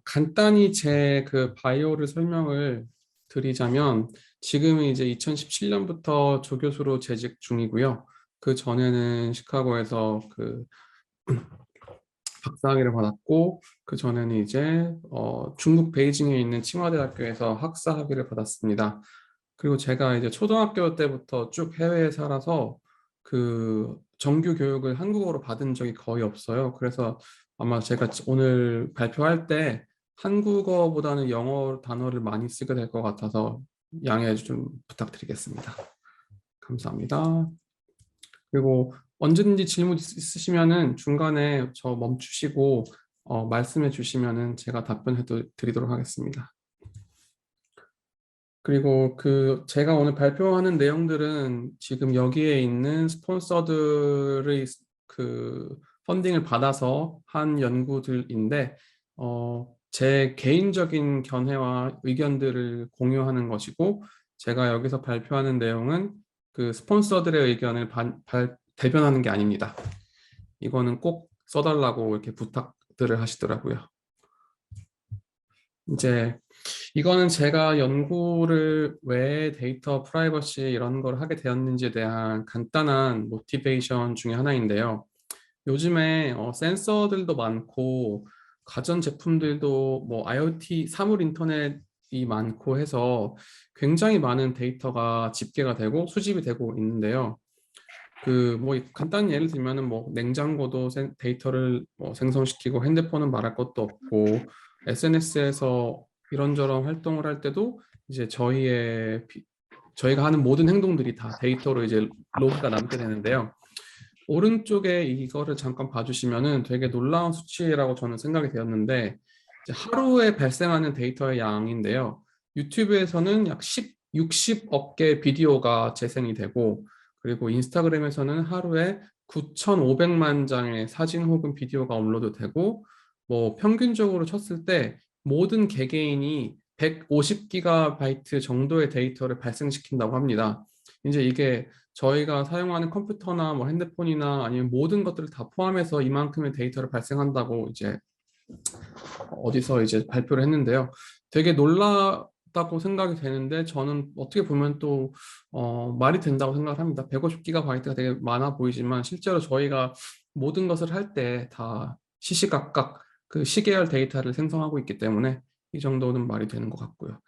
간단히 제 그 바이오를 설명을 드리자면 지금은 이제 2017년부터 조교수로 재직 중이고요. 그 전에는 시카고에서 그 박사학위를 받았고 그 전에는 이제 중국 베이징에 있는 칭화대학교에서 학사 학위를 받았습니다. 그리고 제가 이제 초등학교 때부터 쭉 해외에 살아서 그 정규 교육을 한국어로 받은 적이 거의 없어요. 그래서 아마 제가 오늘 발표할 때 한국어보다는 영어 단어를 많이 쓰게 될 것 같아서 양해 좀 부탁드리겠습니다. 감사합니다. 그리고 언제든지 질문 있으시면은 중간에 저 멈추시고 말씀해 주시면은 제가 답변해 드리도록 하겠습니다. 그리고 그 제가 오늘 발표하는 내용들은 지금 여기에 있는 스폰서들의 그 펀딩을 받아서 한 연구들인데 제 개인적인 견해와 의견들을 공유하는 것이고 제가 여기서 발표하는 내용은 그 스폰서들의 의견을 대변하는 게 아닙니다. 이거는 꼭 써달라고 이렇게 부탁들을 하시더라고요. 이제 이거는 제가 연구를 왜 데이터 프라이버시 이런 걸 하게 되었는지에 대한 간단한 모티베이션 중에 하나인데요. 요즘에 센서들도 많고 가전 제품들도 뭐 IoT 사물 인터넷이 많고 해서 굉장히 많은 데이터가 집계가 되고 수집이 되고 있는데요. 그 뭐 간단히 예를 들면은 뭐 냉장고도 데이터를 뭐 생성시키고 핸드폰은 말할 것도 없고 SNS에서 이런저런 활동을 할 때도 이제 저희가 하는 모든 행동들이 다 데이터로 이제 로그가 남게 되는데요. 오른쪽에 이거를 잠깐 봐주시면은 되게 놀라운 수치라고 저는 생각이 되었는데 이제 하루에 발생하는 데이터의 양인데요. 유튜브에서는 약 60억 개 비디오가 재생이 되고 그리고 인스타그램에서는 하루에 9,500만 장의 사진 혹은 비디오가 업로드되고 뭐 평균적으로 쳤을 때 모든 개개인이 150기가바이트 정도의 데이터를 발생시킨다고 합니다. 이제 이게 저희가 사용하는 컴퓨터나 뭐 핸드폰이나 아니면 모든 것들을 다 포함해서 이만큼의 데이터를 발생한다고 이제 어디서 이제 발표를 했는데요. 되게 놀랍다고 생각이 되는데 저는 어떻게 보면 또 말이 된다고 생각을 합니다. 150기가바이트가 되게 많아 보이지만 실제로 저희가 모든 것을 할 때 다 시시각각 그 시계열 데이터를 생성하고 있기 때문에 이 정도는 말이 되는 것 같고요.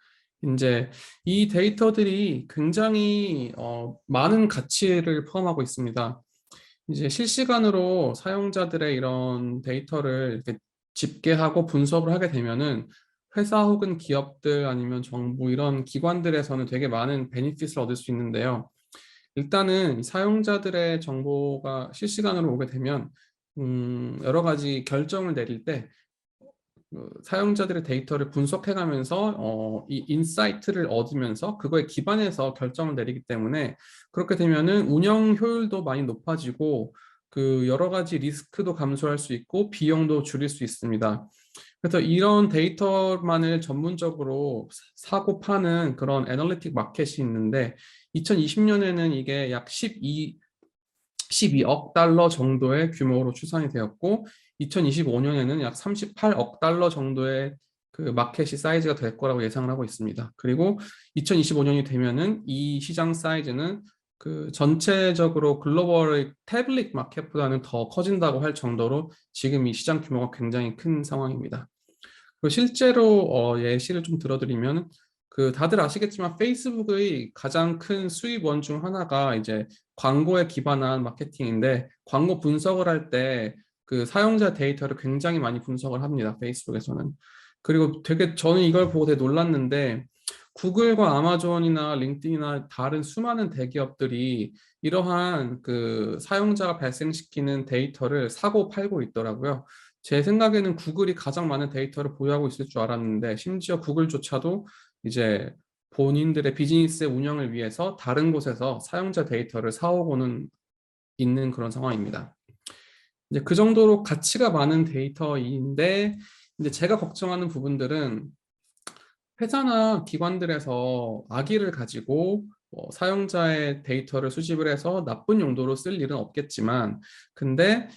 이제 이 데이터들이 굉장히 많은 가치를 포함하고 있습니다. 이제 실시간으로 사용자들의 이런 데이터를 이렇게 집계하고 분석을 하게 되면은 회사 혹은 기업들 아니면 정부 이런 기관들에서는 되게 많은 베니핏을 얻을 수 있는데요. 일단은 사용자들의 정보가 실시간으로 오게 되면 여러 가지 결정을 내릴 때 사용자들의 데이터를 분석해가면서 이 인사이트를 얻으면서 그거에 기반해서 결정을 내리기 때문에 그렇게 되면은 운영 효율도 많이 높아지고 그 여러 가지 리스크도 감소할 수 있고 비용도 줄일 수 있습니다. 그래서 이런 데이터만을 전문적으로 사고 파는 그런 애널리틱 마켓이 있는데 2020년에는 이게 약 12억 달러 정도의 규모로 추산이 되었고 2025년에는 약 38억 달러 정도의 그 마켓이 사이즈가 될 거라고 예상을 하고 있습니다. 그리고 2025년이 되면은 이 시장 사이즈는 그 전체적으로 글로벌의 태블릿 마켓보다는 더 커진다고 할 정도로 지금 이 시장 규모가 굉장히 큰 상황입니다. 그리고 실제로 예시를 좀 들어드리면 그 다들 아시겠지만 페이스북의 가장 큰 수입원 중 하나가 이제 광고에 기반한 마케팅인데 광고 분석을 할 때 그 사용자 데이터를 굉장히 많이 분석을 합니다. 페이스북에서는. 그리고 되게 저는 이걸 보고 되게 놀랐는데 구글과 아마존이나 링크드인이나 다른 수많은 대기업들이 이러한 그 사용자가 발생시키는 데이터를 사고 팔고 있더라고요. 제 생각에는 구글이 가장 많은 데이터를 보유하고 있을 줄 알았는데 심지어 구글조차도 이제 본인들의 비즈니스 운영을 위해서 다른 곳에서 사용자 데이터를 사오고는 있는 그런 상황입니다. 이제 그 정도로 가치가 많은 데이터인데 이제 제가 걱정하는 부분들은 회사나 기관들에서 악의를 가지고 사용자의 데이터를 수집을 해서 나쁜 용도로 쓸 일은 없겠지만 근데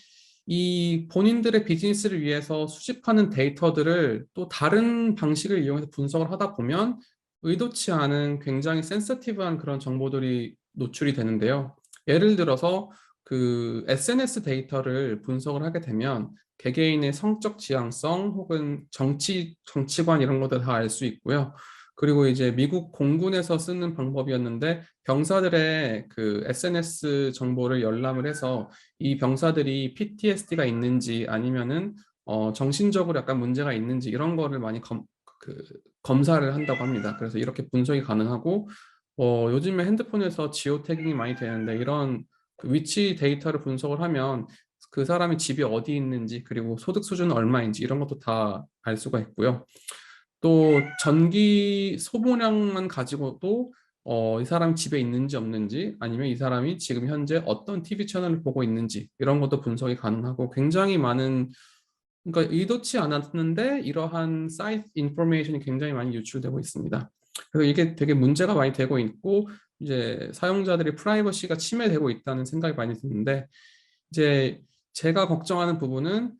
이 본인들의 비즈니스를 위해서 수집하는 데이터들을 또 다른 방식을 이용해서 분석을 하다 보면 의도치 않은 굉장히 센서티브한 그런 정보들이 노출이 되는데요. 예를 들어서 그 SNS 데이터를 분석을 하게 되면 개개인의 성적 지향성 혹은 정치관 이런 것들 다 알 수 있고요. 그리고 이제 미국 공군에서 쓰는 방법이었는데 병사들의 그 SNS 정보를 열람을 해서 이 병사들이 PTSD가 있는지 아니면은 정신적으로 약간 문제가 있는지 이런 거를 많이 그, 검사를 한다고 합니다. 그래서 이렇게 분석이 가능하고 요즘에 핸드폰에서 지오 태깅이 많이 되는데 이런 그 위치 데이터를 분석을 하면 그 사람이 집이 어디 있는지 그리고 소득 수준은 얼마인지 이런 것도 다 알 수가 있고요. 또 전기 소모량만 가지고도 이 사람이 집에 있는지 없는지 아니면 이 사람이 지금 현재 어떤 TV 채널을 보고 있는지 이런 것도 분석이 가능하고 굉장히 많은 그러니까 의도치 않았는데 이러한 사이트 인포메이션이 굉장히 많이 유출되고 있습니다. 그래서 이게 되게 문제가 많이 되고 있고 이제 사용자들의 프라이버시가 침해되고 있다는 생각이 많이 드는데 이제 제가 걱정하는 부분은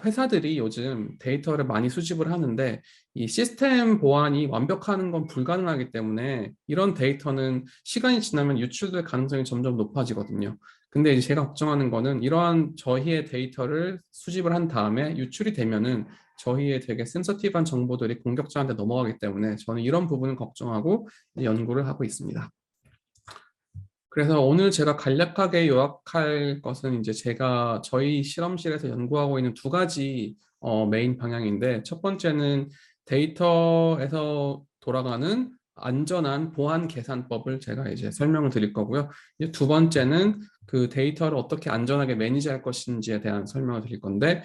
회사들이 요즘 데이터를 많이 수집을 하는데 이 시스템 보안이 완벽하는 건 불가능하기 때문에 이런 데이터는 시간이 지나면 유출될 가능성이 점점 높아지거든요. 근데 이제 제가 걱정하는 거는 이러한 저희의 데이터를 수집을 한 다음에 유출이 되면은 저희의 되게 센서티브한 정보들이 공격자한테 넘어가기 때문에 저는 이런 부분을 걱정하고 연구를 하고 있습니다. 그래서 오늘 제가 간략하게 요약할 것은 이제 제가 저희 실험실에서 연구하고 있는 두 가지 메인 방향인데 첫 번째는 데이터에서 돌아가는 안전한 보안 계산법을 제가 이제 설명을 드릴 거고요. 이제 두 번째는 그 데이터를 어떻게 안전하게 매니지할 것인지에 대한 설명을 드릴 건데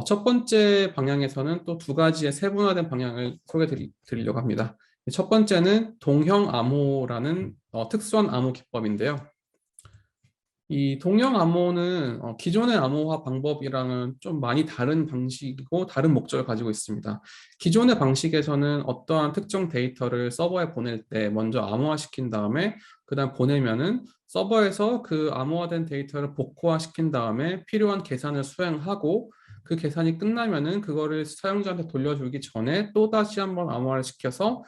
첫 번째 방향에서는 또 두 가지의 세분화된 방향을 소개해 드리려고 합니다. 첫 번째는 동형 암호라는 특수한 암호 기법인데요. 이 동형 암호는 기존의 암호화 방법이랑은 좀 많이 다른 방식이고 다른 목적을 가지고 있습니다. 기존의 방식에서는 어떠한 특정 데이터를 서버에 보낼 때 먼저 암호화시킨 다음에 그다음 보내면은 서버에서 그 암호화된 데이터를 복호화시킨 다음에 필요한 계산을 수행하고 그 계산이 끝나면은 그거를 사용자한테 돌려주기 전에 또 다시 한번 암호화를 시켜서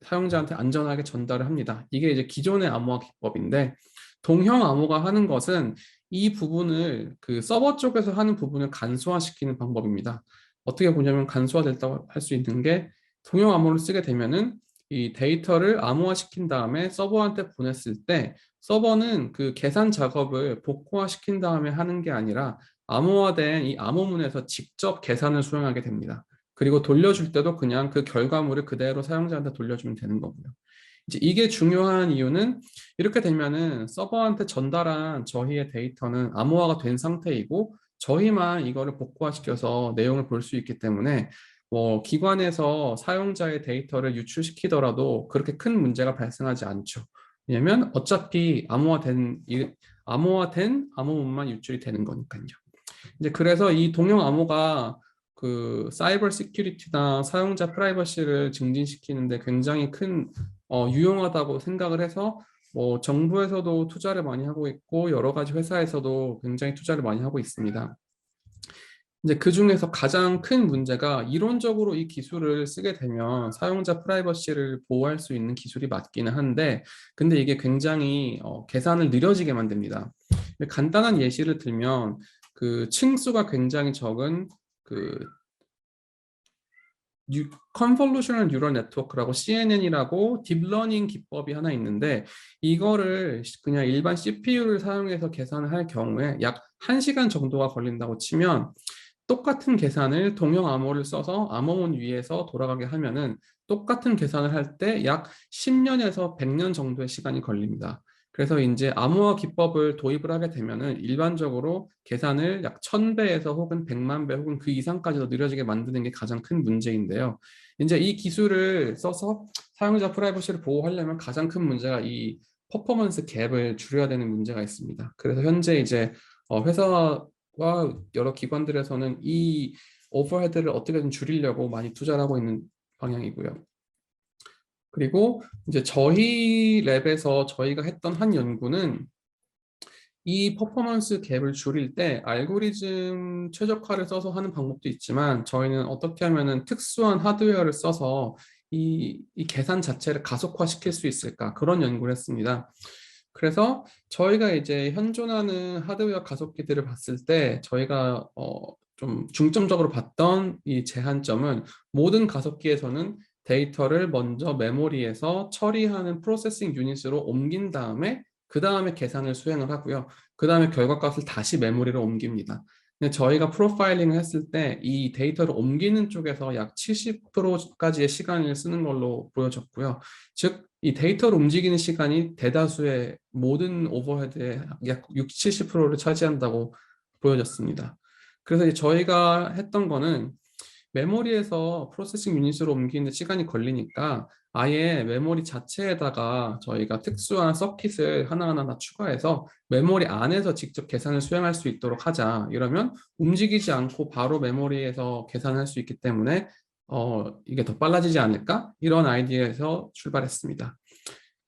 사용자한테 안전하게 전달을 합니다. 이게 이제 기존의 암호화 기법인데 동형 암호가 하는 것은 이 부분을 그 서버 쪽에서 하는 부분을 간소화시키는 방법입니다. 어떻게 보냐면 간소화됐다고 할 수 있는 게 동형 암호를 쓰게 되면은 이 데이터를 암호화시킨 다음에 서버한테 보냈을 때 서버는 그 계산 작업을 복호화시킨 다음에 하는 게 아니라 암호화된 이 암호문에서 직접 계산을 수행하게 됩니다. 그리고 돌려줄 때도 그냥 그 결과물을 그대로 사용자한테 돌려주면 되는 거고요. 이제 이게 중요한 이유는 이렇게 되면은 서버한테 전달한 저희의 데이터는 암호화가 된 상태이고 저희만 이거를 복구화시켜서 내용을 볼 수 있기 때문에 뭐 기관에서 사용자의 데이터를 유출시키더라도 그렇게 큰 문제가 발생하지 않죠. 왜냐면 어차피 암호화된 암호문만 유출이 되는 거니까요. 이제 그래서 이 동형 암호가 그 사이버 시큐리티나 사용자 프라이버시를 증진시키는데 굉장히 큰 유용하다고 생각을 해서 뭐 정부에서도 투자를 많이 하고 있고 여러 가지 회사에서도 굉장히 투자를 많이 하고 있습니다. 이제 그 중에서 가장 큰 문제가 이론적으로 이 기술을 쓰게 되면 사용자 프라이버시를 보호할 수 있는 기술이 맞기는 한데 근데 이게 굉장히 계산을 느려지게 만듭니다. 간단한 예시를 들면 그 층수가 굉장히 적은 그 컨볼루셔널 뉴럴 네트워크라고 CNN이라고 딥러닝 기법이 하나 있는데 이거를 그냥 일반 CPU를 사용해서 계산을 할 경우에 약 1시간 정도가 걸린다고 치면 똑같은 계산을 동형 암호를 써서 암호문 위에서 돌아가게 하면은 똑같은 계산을 할 때 약 10년에서 100년 정도의 시간이 걸립니다. 그래서 이제 암호화 기법을 도입을 하게 되면은 일반적으로 계산을 약 1000배에서 혹은 100만 배 혹은 그 이상까지도 느려지게 만드는 게 가장 큰 문제인데요. 이제 이 기술을 써서 사용자 프라이버시를 보호하려면 가장 큰 문제가 이 퍼포먼스 갭을 줄여야 되는 문제가 있습니다. 그래서 현재 이제 회사와 여러 기관들에서는 이 오버헤드를 어떻게든 줄이려고 많이 투자를 하고 있는 방향이고요. 그리고 이제 저희 랩에서 저희가 했던 한 연구는 이 퍼포먼스 갭을 줄일 때 알고리즘 최적화를 써서 하는 방법도 있지만 저희는 어떻게 하면은 특수한 하드웨어를 써서 이 계산 자체를 가속화시킬 수 있을까 그런 연구를 했습니다. 그래서 저희가 이제 현존하는 하드웨어 가속기들을 봤을 때 저희가 좀 중점적으로 봤던 이 제한점은 모든 가속기에서는 데이터를 먼저 메모리에서 처리하는 프로세싱 유닛으로 옮긴 다음에 그 다음에 계산을 수행을 하고요. 그 다음에 결과값을 다시 메모리로 옮깁니다. 근데 저희가 프로파일링을 했을 때 이 데이터를 옮기는 쪽에서 약 70%까지의 시간을 쓰는 걸로 보여졌고요. 즉, 이 데이터를 움직이는 시간이 대다수의 모든 오버헤드의 약 60, 70%를 차지한다고 보여졌습니다. 그래서 이제 저희가 했던 거는 메모리에서 프로세싱 유닛으로 옮기는데 시간이 걸리니까 아예 메모리 자체에다가 저희가 특수한 서킷을 하나하나 다 추가해서 메모리 안에서 직접 계산을 수행할 수 있도록 하자. 이러면 움직이지 않고 바로 메모리에서 계산할 수 있기 때문에 이게 더 빨라지지 않을까? 이런 아이디어에서 출발했습니다.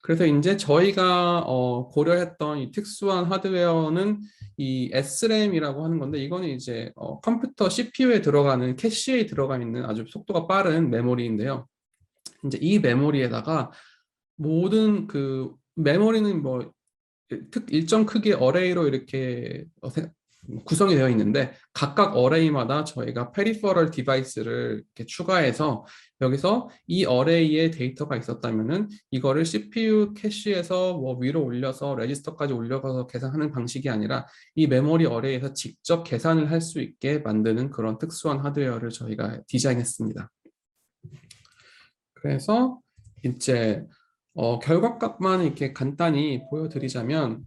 그래서 이제 저희가 고려했던 이 특수한 하드웨어는 이 SRAM이라고 하는 건데 이거는 이제 컴퓨터 CPU에 들어가는 캐시에 들어가 있는 아주 속도가 빠른 메모리인데요. 이제 이 메모리에다가 모든 그 메모리는 뭐 일정 크기의 어레이로 이렇게 구성이 되어 있는데 각각 어레이마다 저희가 페리퍼럴 디바이스를 이렇게 추가해서 여기서 이 어레이에 데이터가 있었다면은 이거를 CPU 캐시에서 뭐 위로 올려서 레지스터까지 올려가서 계산하는 방식이 아니라 이 메모리 어레이에서 직접 계산을 할 수 있게 만드는 그런 특수한 하드웨어를 저희가 디자인했습니다. 그래서 이제 결과값만 이렇게 간단히 보여드리자면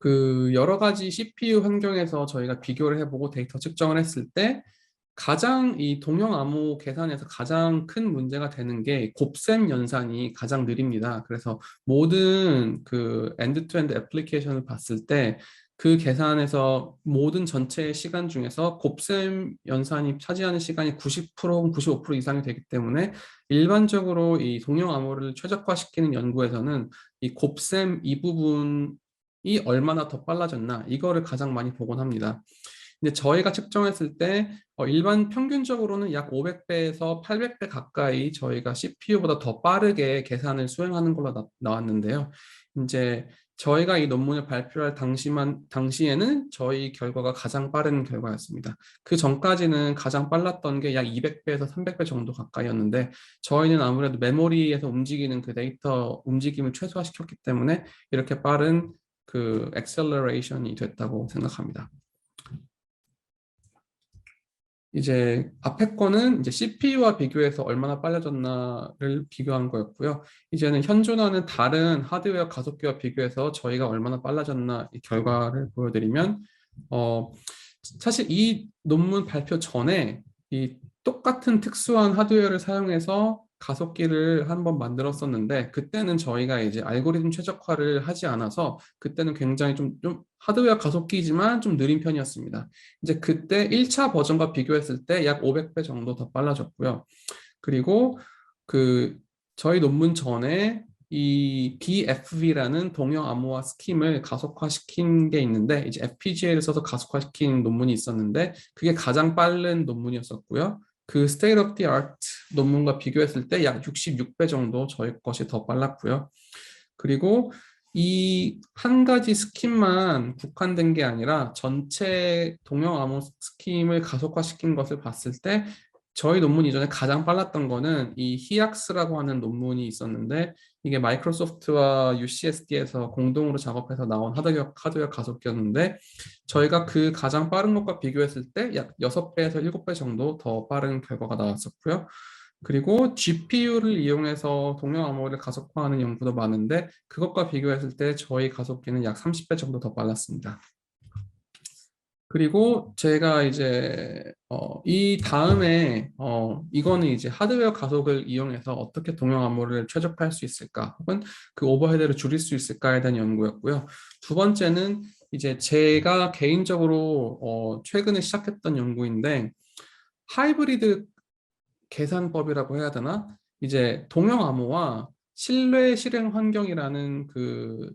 그 여러 가지 CPU 환경에서 저희가 비교를 해보고 데이터 측정을 했을 때 가장 이 동형 암호 계산에서 가장 큰 문제가 되는 게 곱셈 연산이 가장 느립니다. 그래서 모든 그 엔드-투-엔드 애플리케이션을 봤을 때 그 계산에서 모든 전체 시간 중에서 곱셈 연산이 차지하는 시간이 90%, 95% 이상이 되기 때문에 일반적으로 이 동형 암호를 최적화시키는 연구에서는 이 곱셈 이 부분이 얼마나 더 빨라졌나 이거를 가장 많이 보곤 합니다. 근데 저희가 측정했을 때 일반 평균적으로는 약 500배에서 800배 가까이 저희가 CPU보다 더 빠르게 계산을 수행하는 걸로 나왔는데요. 이제 저희가 이 논문을 발표할 당시에는 저희 결과가 가장 빠른 결과였습니다. 그 전까지는 가장 빨랐던 게 약 200배에서 300배 정도 가까이였는데 저희는 아무래도 메모리에서 움직이는 그 데이터 움직임을 최소화시켰기 때문에 이렇게 빠른 그 엑셀러레이션이 됐다고 생각합니다. 이제 앞에 거는 이제 CPU와 비교해서 얼마나 빨라졌나를 비교한 거였고요. 이제는 현존하는 다른 하드웨어 가속기와 비교해서 저희가 얼마나 빨라졌나 이 결과를 보여드리면 어, 사실 이 논문 발표 전에 이 똑같은 특수한 하드웨어를 사용해서 가속기를 한번 만들었었는데 그때는 저희가 이제 알고리즘 최적화를 하지 않아서 그때는 굉장히 좀 하드웨어 가속기지만 좀 느린 편이었습니다. 이제 그때 1차 버전과 비교했을 때 약 500배 정도 더 빨라졌고요. 그리고 그 저희 논문 전에 이 BFV라는 동형 암호화 스킴을 가속화시킨 게 있는데 이제 FPGA를 써서 가속화시킨 논문이 있었는데 그게 가장 빠른 논문이었었고요. 그 State of the Art 논문과 비교했을 때 약 66배 정도 저희 것이 더 빨랐고요. 그리고 이 한 가지 스킴만 국한된 게 아니라 전체 동형 암호 스킴을 가속화시킨 것을 봤을 때 저희 논문 이전에 가장 빨랐던 거는 이 히악스라고 하는 논문이 있었는데 이게 마이크로소프트와 UCSD에서 공동으로 작업해서 나온 하드웨어 가속기였는데 저희가 그 가장 빠른 것과 비교했을 때 약 6배에서 7배 정도 더 빠른 결과가 나왔었고요. 그리고 GPU를 이용해서 동형 암호를 가속화하는 연구도 많은데 그것과 비교했을 때 저희 가속기는 약 30배 정도 더 빨랐습니다. 그리고 제가 이제 이 다음에 이거는 이제 하드웨어 가속을 이용해서 어떻게 동형 암호를 최적화할 수 있을까 혹은 그 오버헤드를 줄일 수 있을까에 대한 연구였고요. 두 번째는 이제 제가 개인적으로 최근에 시작했던 연구인데 하이브리드 계산법이라고 해야 되나? 이제 동형 암호와 신뢰 실행 환경이라는 그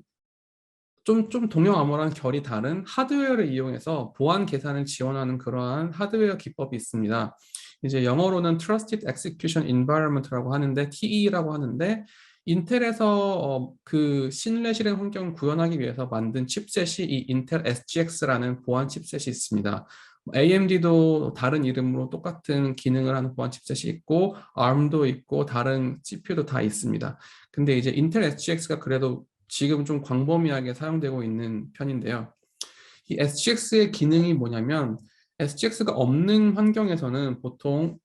좀 동형 암호랑 결이 다른 하드웨어를 이용해서 보안 계산을 지원하는 그러한 하드웨어 기법이 있습니다. 이제 영어로는 Trusted Execution Environment라고 하는데 TE라고 하는데 인텔에서 그 신뢰 실행 환경을 구현하기 위해서 만든 칩셋이 이 인텔 SGX라는 보안 칩셋이 있습니다. AMD도 다른 이름으로 똑같은 기능을 하는 보안 칩셋이 있고 ARM도 있고 다른 CPU도 다 있습니다. 근데 이제 인텔 SGX가 그래도 지금 좀 광범위하게 사용되고 있는 편인데요. 이 SGX의 기능이 뭐냐면 SGX가 없는 환경에서는 보통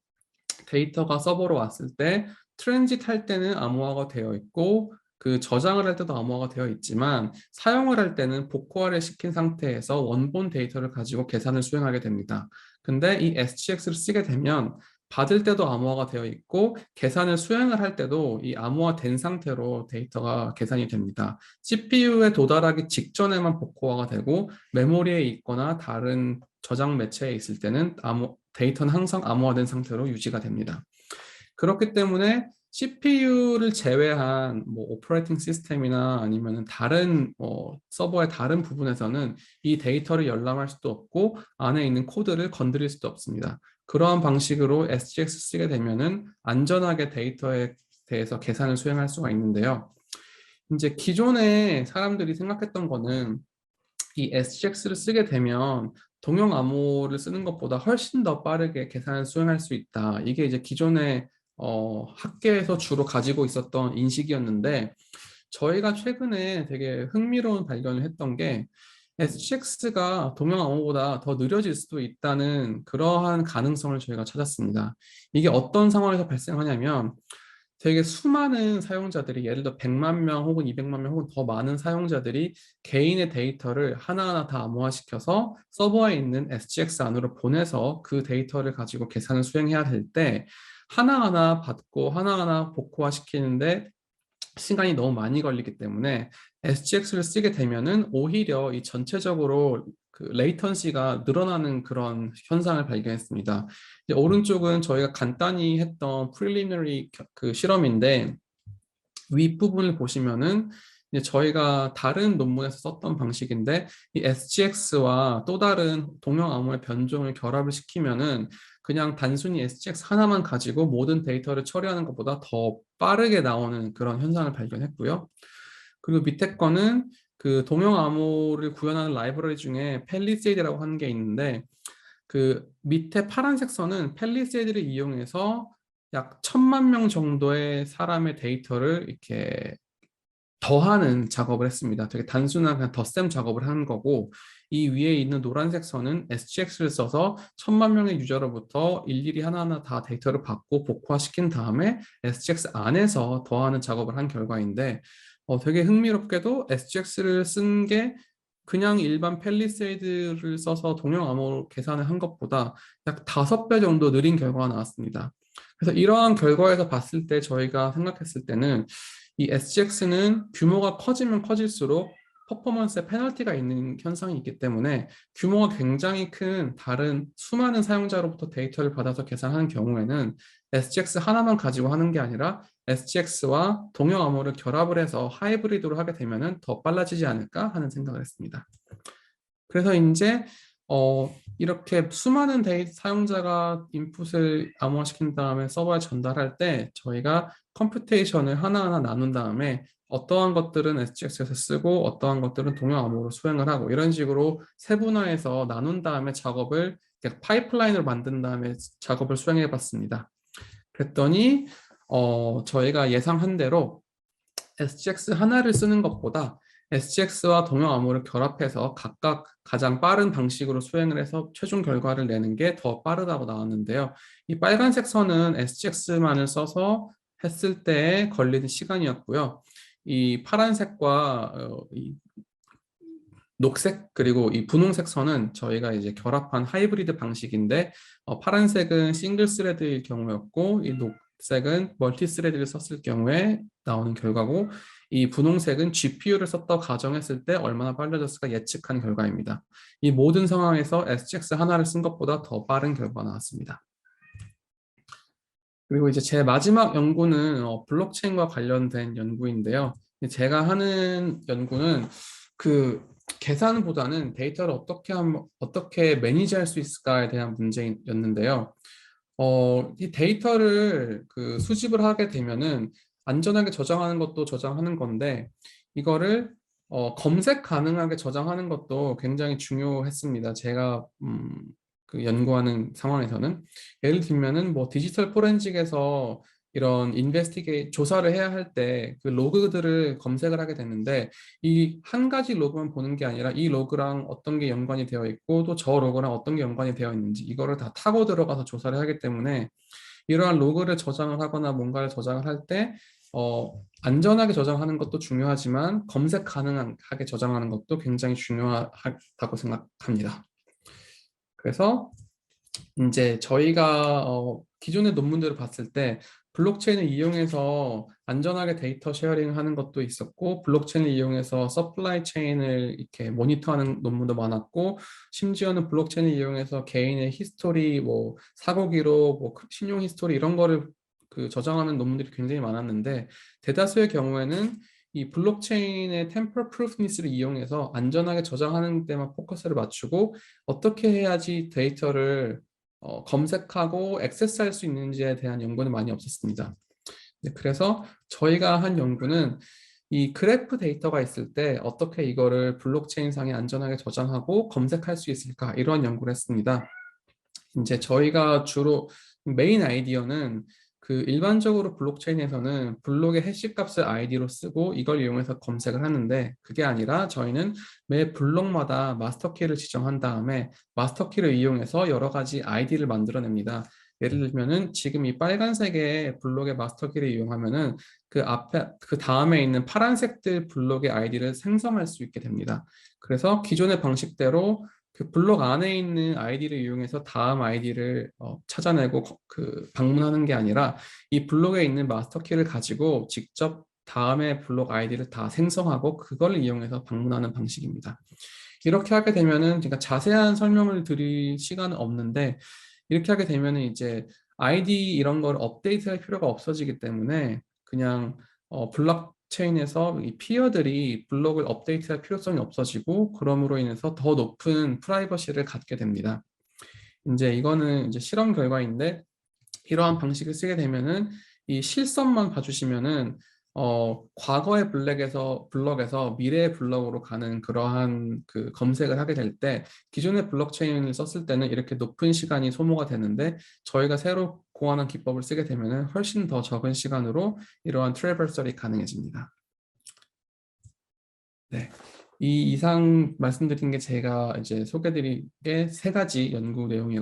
데이터가 서버로 왔을 때 트랜짓 할 때는 암호화가 되어 있고 그 저장을 할 때도 암호화가 되어 있지만 사용을 할 때는 복구화를 시킨 상태에서 원본 데이터를 가지고 계산을 수행하게 됩니다. 근데 이 SGX를 쓰게 되면 받을 때도 암호화가 되어 있고 계산을 수행을 할 때도 이 암호화된 상태로 데이터가 계산이 됩니다. CPU에 도달하기 직전에만 복구화가 되고 메모리에 있거나 다른 저장 매체에 있을 때는 데이터는 항상 암호화된 상태로 유지가 됩니다. 그렇기 때문에 CPU를 제외한 뭐 오퍼레이팅 시스템이나 아니면 다른 서버의 다른 부분에서는 이 데이터를 열람할 수도 없고 안에 있는 코드를 건드릴 수도 없습니다. 그러한 방식으로 SGX 쓰게 되면은 안전하게 데이터에 대해서 계산을 수행할 수가 있는데요. 이제 기존에 사람들이 생각했던 거는 이 SGX를 쓰게 되면 동형 암호를 쓰는 것보다 훨씬 더 빠르게 계산을 수행할 수 있다. 이게 이제 기존에 학계에서 주로 가지고 있었던 인식이었는데 저희가 최근에 되게 흥미로운 발견을 했던 게 SGX가 동형 암호보다 더 느려질 수도 있다는 그러한 가능성을 저희가 찾았습니다. 이게 어떤 상황에서 발생하냐면 되게 수많은 사용자들이 예를 들어 100만 명 혹은 200만 명 혹은 더 많은 사용자들이 개인의 데이터를 하나하나 다 암호화시켜서 서버에 있는 SGX 안으로 보내서 그 데이터를 가지고 계산을 수행해야 될 때 하나하나 받고 하나하나 복구화 시키는데 시간이 너무 많이 걸리기 때문에 SGX를 쓰게 되면은 오히려 이 전체적으로 그 레이턴시가 늘어나는 그런 현상을 발견했습니다. 이제 오른쪽은 저희가 간단히 했던 프리리미너리 그 실험인데 윗부분을 보시면은 이제 저희가 다른 논문에서 썼던 방식인데 이 SGX와 또 다른 동형 암호의 변종을 결합을 시키면은 그냥 단순히 SGX 하나만 가지고 모든 데이터를 처리하는 것보다 더 빠르게 나오는 그런 현상을 발견했고요. 그리고 밑에 거는 그 동형 암호를 구현하는 라이브러리 중에 펠리세이드라고 하는 게 있는데 그 밑에 파란색 선은 펠리세이드를 이용해서 약 1,000만 명 정도의 사람의 데이터를 이렇게 더하는 작업을 했습니다. 되게 단순한 그냥 덧셈 작업을 하는 거고 이 위에 있는 노란색 선은 SGX를 써서 1,000만 명의 유저로부터 일일이 하나하나 다 데이터를 받고 복구화시킨 다음에 SGX 안에서 더하는 작업을 한 결과인데 되게 흥미롭게도 SGX를 쓴 게 그냥 일반 펠리세이드를 써서 동형 암호 계산을 한 것보다 약 5배 정도 느린 결과가 나왔습니다. 그래서 이러한 결과에서 봤을 때 저희가 생각했을 때는 이 SGX는 규모가 커지면 커질수록 퍼포먼스에 페널티가 있는 현상이 있기 때문에 규모가 굉장히 큰 다른 수많은 사용자로부터 데이터를 받아서 계산하는 경우에는 SGX 하나만 가지고 하는 게 아니라 SGX와 동형 암호를 결합을 해서 하이브리드로 하게 되면 더 빨라지지 않을까 하는 생각을 했습니다. 그래서 이제 이렇게 수많은 사용자가 인풋을 암호화시킨 다음에 서버에 전달할 때 저희가 컴퓨테이션을 하나하나 나눈 다음에 어떠한 것들은 SGX에서 쓰고 어떠한 것들은 동형 암호로 수행을 하고 이런 식으로 세분화해서 나눈 다음에 작업을 파이프라인으로 만든 다음에 작업을 수행해 봤습니다. 그랬더니 저희가 예상한 대로 SGX 하나를 쓰는 것보다 SGX와 동형 암호를 결합해서 각각 가장 빠른 방식으로 수행을 해서 최종 결과를 내는 게 더 빠르다고 나왔는데요. 이 빨간색 선은 SGX만을 써서 했을 때 걸리는 시간이었고요. 이 파란색과 이 녹색 그리고 이 분홍색 선은 저희가 이제 결합한 하이브리드 방식인데 파란색은 싱글 스레드일 경우였고 이 녹색은 멀티 스레드를 썼을 경우에 나오는 결과고 이 분홍색은 GPU를 썼다 가정했을 때 얼마나 빨라졌을까 예측한 결과입니다. 이 모든 상황에서 SGX 하나를 쓴 것보다 더 빠른 결과가 나왔습니다. 그리고 이제 제 마지막 연구는 블록체인과 관련된 연구인데요. 제가 하는 연구는 그 계산보다는 데이터를 어떻게 매니지할 수 있을까에 대한 문제였는데요. 이 데이터를 그 수집을 하게 되면은 안전하게 저장하는 것도 저장하는 건데 이거를 검색 가능하게 저장하는 것도 굉장히 중요했습니다. 제가 그 연구하는 상황에서는 예를 들면은 뭐 디지털 포렌식에서 이런 인베스티게 조사를 해야 할 때 그 로그들을 검색을 하게 됐는데 이 한 가지 로그만 보는 게 아니라 이 로그랑 어떤 게 연관이 되어 있고 또 저 로그랑 어떤 게 연관이 되어 있는지 이거를 다 타고 들어가서 조사를 하기 때문에 이러한 로그를 저장을 하거나 뭔가를 저장을 할 때 안전하게 저장하는 것도 중요하지만 검색 가능하게 저장하는 것도 굉장히 중요하다고 생각합니다. 그래서 이제 저희가 기존의 논문들을 봤을 때 블록체인을 이용해서 안전하게 데이터 쉐어링 하는 것도 있었고 블록체인을 이용해서 서플라이 체인을 이렇게 모니터하는 논문도 많았고 심지어는 블록체인을 이용해서 개인의 히스토리 뭐 사고 기록 뭐 신용 히스토리 이런 거를 그 저장하는 논문들이 굉장히 많았는데 대다수의 경우에는 이 블록체인의 템포럴 프루프니스를 이용해서 안전하게 저장하는 데만 포커스를 맞추고 어떻게 해야지 데이터를 검색하고 액세스할 수 있는지에 대한 연구는 많이 없었습니다. 네, 그래서 저희가 한 연구는 이 그래프 데이터가 있을 때 어떻게 이거를 블록체인상에 안전하게 저장하고 검색할 수 있을까 이런 연구를 했습니다. 이제 저희가 주로 메인 아이디어는 그 일반적으로 블록체인에서는 블록의 해시 값을 아이디로 쓰고 이걸 이용해서 검색을 하는데 그게 아니라 저희는 매 블록마다 마스터 키를 지정한 다음에 마스터 키를 이용해서 여러 가지 아이디를 만들어냅니다. 예를 들면은 지금 이 빨간색의 블록의 마스터 키를 이용하면은 그 앞에 그 다음에 있는 파란색들 블록의 아이디를 생성할 수 있게 됩니다. 그래서 기존의 방식대로 그 블록 안에 있는 아이디를 이용해서 다음 아이디를 찾아내고 그 방문하는 게 아니라 이 블록에 있는 마스터 키를 가지고 직접 다음에 블록 아이디를 다 생성하고 그걸 이용해서 방문하는 방식입니다. 이렇게 하게 되면은 제가 자세한 설명을 드릴 시간은 없는데 이렇게 하게 되면은 이제 아이디 이런 걸 업데이트할 필요가 없어지기 때문에 그냥 블록체인에서 이 피어들이 블록을 업데이트할 필요성이 없어지고 그럼으로 인해서 더 높은 프라이버시를 갖게 됩니다. 이제 이거는 이제 실험 결과인데 이러한 방식을 쓰게 되면은 이 실선만 봐주시면은 과거의 블럭에서 미래의 블럭으로 가는 그러한 그 검색을 하게 될 때 기존의 블록체인을 썼을 때는 이렇게 높은 시간이 소모가 되는데 저희가 새로 고안한 기법을 쓰게 되면은 훨씬 더 적은 시간으로 이러한 트래버설이 가능해집니다. 네. 이 이상 말씀드린 게 제가 이제 소개드린 게 세 가지 연구 내용이었고